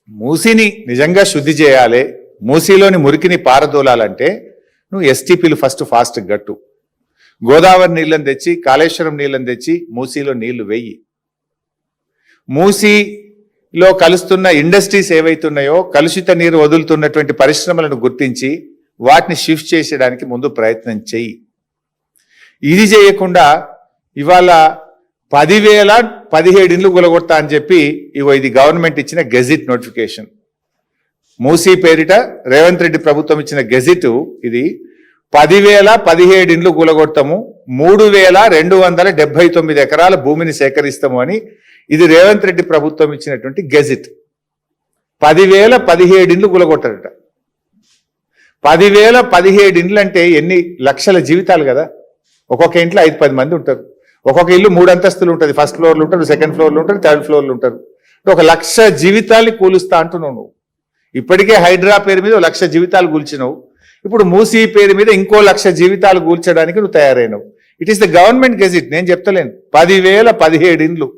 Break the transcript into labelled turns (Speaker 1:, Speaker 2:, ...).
Speaker 1: మూసీని నిజంగా శుద్ధి చేయాలి, మూసీలోని మురికిని పారదోలాలంటే నువ్వు ఎస్టీపీలు ఫాస్ట్ గట్టు. గోదావరి నీళ్ళని తెచ్చి, కాళేశ్వరం నీళ్ళని తెచ్చి మూసీలో నీళ్లు వెయ్యి. మూసీలో కలుస్తున్న ఇండస్ట్రీస్ ఏవైతున్నాయో, కలుషిత నీరు వదులుతున్నటువంటి పరిశ్రమలను గుర్తించి వాటిని షిఫ్ట్ చేసేయడానికి ముందు ప్రయత్నం చెయ్యి. ఇది చేయకుండా ఇవాళ 10,017 ఇండ్లు కూలగొడతా అని చెప్పి ఇది గవర్నమెంట్ ఇచ్చిన గెజిట్ నోటిఫికేషన్. మూసీ పేరిట రేవంత్ రెడ్డి ప్రభుత్వం ఇచ్చిన గెజిట్ ఇది. 10,017 ఇండ్లు కూలగొడతాము, 3,279 ఎకరాల భూమిని సేకరిస్తాము అని ఇది రేవంత్ రెడ్డి ప్రభుత్వం ఇచ్చినటువంటి గెజిట్. 10,017 ఇండ్లు కూలగొట్టారట. 10,017 ఇండ్లు అంటే ఎన్ని లక్షల జీవితాలు కదా. ఒక్కొక్క ఇంట్లో 5-10 మంది ఉంటారు. ఒక్కొక్క ఇల్లు 3 అంతస్తులు ఉంటుంది. ఫస్ట్ ఫ్లోర్లు ఉంటారు, సెకండ్ ఫ్లోర్లు ఉంటారు, థర్డ్ ఫ్లోర్లు ఉంటారు. 1,00,000 జీవితాల్ని కూలుస్తా అంటున్నావు నువ్వు. ఇప్పటికే హైడ్రా పేరు మీద 1,00,000 జీవితాలు కూల్చినావు. ఇప్పుడు మూసీ పేరు మీద ఇంకో 1,00,000 జీవితాలు కూల్చడానికి నువ్వు తయారైనవు. It is the government gazette, నేను చెప్తలేను. 10,017 ఇండ్లు